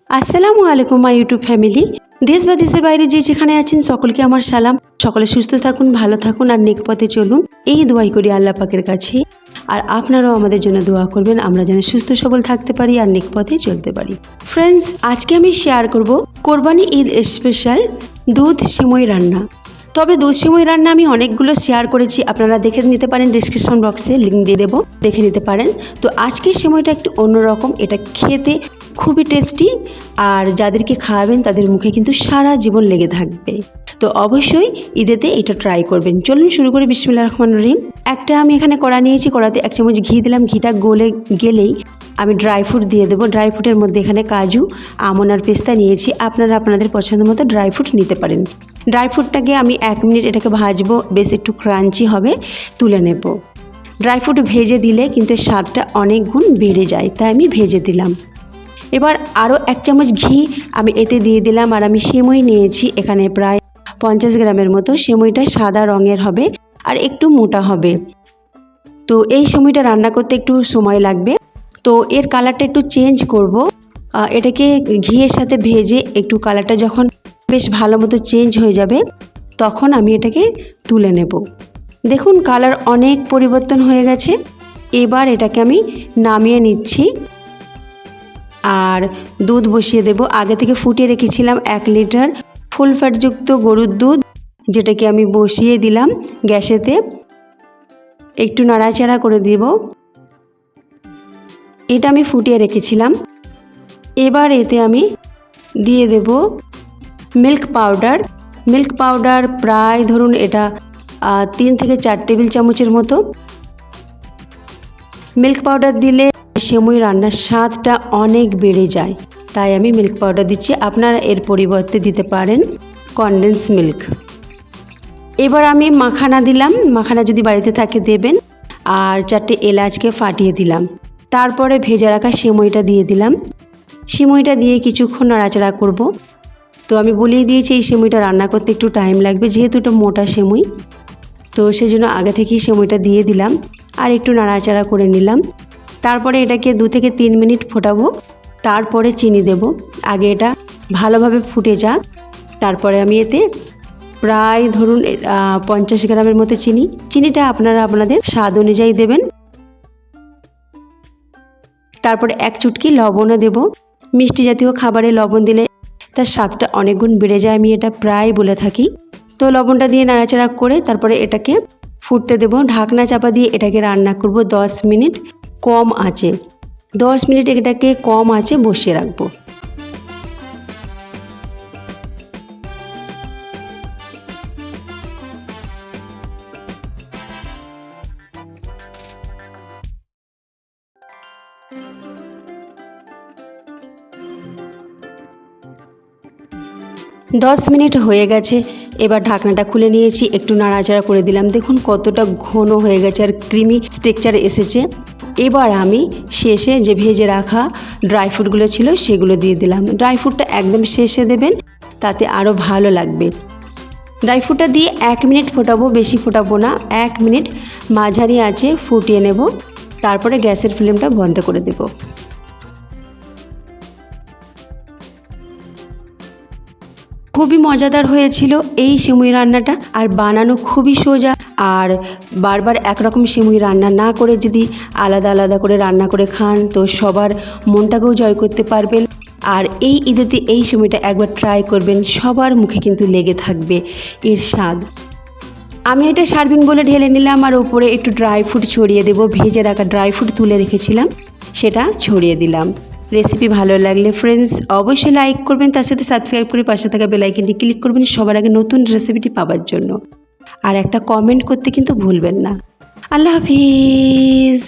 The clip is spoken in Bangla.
আসসালামু আলাইকুম মাই ইউটিউব ফ্যামিলি। দেশ বা দেশের বাইরে যে যেখানে আছেন সকলকে আমার সালাম। সকলে সুস্থ থাকুন, ভালো থাকুন আর নেক পথে চলুন, এই দোয়াই করি আল্লাহ পাকের কাছে। আর আপনারাও আমাদের জন্য দোয়া করবেন, আমরা যেন সুস্থ সবল থাকতে পারি আর নেক পথে চলতে পারি। ফ্রেন্ডস, আজকে আমি শেয়ার করব কোরবানি ঈদ স্পেশাল দুধ সিমই রান্না। তবে দুধ সিমই রান্না আমি অনেকগুলো শেয়ার করেছি, আপনারা দেখে নিতে পারেন, ডিসক্রিপশন বক্সে লিঙ্ক দিয়ে দেবো, দেখে নিতে পারেন। তো আজকের সিমইটা একটু অন্যরকম, এটা খেতে খুবই টেস্টি আর যাদেরকে খাওয়াবেন তাদের মুখে কিন্তু সারা জীবন লেগে থাকবে। তো অবশ্যই ঈদেতে এটা ট্রাই করবেন। চলুন শুরু করি। বিসমিল্লাহির রহমানির রহিম। একটা আমি এখানে কড়া নিয়েছি, কড়াতে 1 চামচ ঘি দিলাম। ঘিটা গলে গেলেই আমি ড্রাই ফ্রুট দিয়ে দেবো। ড্রাই ফ্রুটের মধ্যে এখানে কাজু, আমন্ড আর পেস্তা নিয়েছি, আপনারা আপনাদের পছন্দ মতো ড্রাই ফ্রুট নিতে পারেন। ড্রাই ফ্রুটটাকে আমি 1 মিনিট এটাকে ভাজবো, বেশ একটু ক্রাঞ্চি হবে, তুলে নেব। ড্রাই ফ্রুট ভেজে দিলে কিন্তু স্বাদটা অনেক গুণ বেড়ে যায়, তাই আমি ভেজে দিলাম। এবার আরও 1 চামচ ঘি আমি এতে দিয়ে দিলাম। আর আমি সিমই নিয়েছি এখানে প্রায় 50 গ্রামের মতো। সিমইটা সাদা রঙের হবে আর একটু মোটা হবে। তো এই সিমইটা রান্না করতে একটু সময় লাগবে। তো এর কালারটা একটু চেঞ্জ করব। এটাকে ঘিয়ের সাথে ভেজে একটু কালারটা যখন বেশ ভালো মতো চেঞ্জ হয়ে যাবে তখন আমি এটাকে তুলে নেব। দেখুন কালার অনেক পরিবর্তন হয়ে গেছে। এবার এটাকে আমি নামিয়ে নিচ্ছি আর দুধ বসিয়ে দেব। আগে থেকে ফুটিয়ে রেখেছিলাম 1 লিটার ফুল ফ্যাটযুক্ত গরুর দুধ, যেটাকে আমি বসিয়ে দিলাম গ্যাসেতে। একটু নাড়াচাড়া করে দেব। এটা আমি ফুটিয়ে রেখেছিলাম। এবার এতে আমি দিয়ে দেব মিল্ক পাউডার। মিল্ক পাউডার প্রায় ধরুন এটা 3 থেকে 4 টেবিল চামচের মতো। মিল্ক পাউডার দিলে সিমই রান্নার স্বাদটা অনেক বেড়ে যায়, তাই আমি মিল্ক পাউডার দিচ্ছি। আপনারা এর পরিবর্তে দিতে পারেন কনডেন্স মিল্ক। এবার আমি মাখানা দিলাম, মাখানা যদি বাড়িতে থাকে দেবেন। আর 4টে এলাচকে ফাটিয়ে দিলাম। তারপরে ভেজে রাখা সিমইটা দিয়ে দিলাম। সিমইটা দিয়ে কিছুক্ষণ নাড়াচাড়া করব। তো আমি বলেই দিয়েছি এই সিমইটা রান্না করতে একটু টাইম লাগবে, যেহেতু এটা মোটা সিমই, তো সেই জন্য আগে থেকেই সিমইটা দিয়ে দিলাম আর একটু নাড়াচাড়া করে নিলাম। তারপরে এটাকে 2 থেকে 3 মিনিট ফোটাবো, তারপরে চিনি দেব। আগে এটা ভালোভাবে ফুটে যাক। তারপরে আমি এতে প্রায় ধরুন 50 গ্রামের মতো চিনিটা আপনারা আপনাদের স্বাদ অনুযায়ী দেবেন। তারপরে 1 চুটকি লবণও দেব। মিষ্টি জাতীয় খাবারে লবণ দিলে তার স্বাদটা অনেক গুণ বেড়ে যায়, আমি এটা প্রায় বলে থাকি। তো লবণটা দিয়ে নাড়াচাড়া করে তারপরে এটাকে ফুটতে দেব। ঢাকনা চাপা দিয়ে এটাকে রান্না করব 10 মিনিট কম আঁচে। 10 মিনিট এটাকে কম আঁচে বসিয়ে রাখবো। দশ মিনিট হয়ে গেছে। এবার ঢাকনাটা খুলে নিয়েছি, একটু নাড়াচাড়া করে দিলাম। দেখুন কতটা ঘন হয়ে গেছে আর ক্রিমি টেক্সচার এসেছে। এবার আমি শেষে যে ভেজে রাখা ড্রাই ফ্রুটগুলো ছিল সেগুলো দিয়ে দিলাম। ড্রাই ফ্রুটটা একদম শেষে দেবেন, তাতে আরও ভালো লাগবে। ড্রাই ফ্রুটটা দিয়ে 1 মিনিট ফোটাবো, বেশি ফোটাবো না, 1 মিনিট মাঝারি আঁচে ফুটিয়ে নেব। তারপরে গ্যাসের ফ্লেমটা বন্ধ করে দেব। খুবই মজাদার হয়েছিল এই সিমই রান্নাটা, আর বানানো খুবই সোজা। আর বারবার একরকম সিমই রান্না না করে যদি আলাদা আলাদা করে রান্না করে খান তো সবার মনটাকেও জয় করতে পারবেন। আর এই ঈদেতে এই সিমইটা একবার ট্রাই করবেন, সবার মুখে কিন্তু লেগে থাকবে এর স্বাদ। আমি এটা সার্ভিং বলে ঢেলে নিলাম আর উপরে একটু ড্রাই ফ্রুট ছড়িয়ে দেবো। ভেজে রাখা ড্রাই ফ্রুট তুলে রেখেছিলাম, সেটা ছড়িয়ে দিলাম। রেসিপি ভালো লাগলে ফ্রেন্ডস অবশ্যই লাইক করবেন, তার সাথে সাবস্ক্রাইব করে পাশে থাকা বেল আইকনটি ক্লিক করবেন সবার আগে নতুন রেসিপিটি পাওয়ার জন্য। আর একটা কমেন্ট করতে কিন্তু ভুলবেন না। আল্লাহ হাফিজ।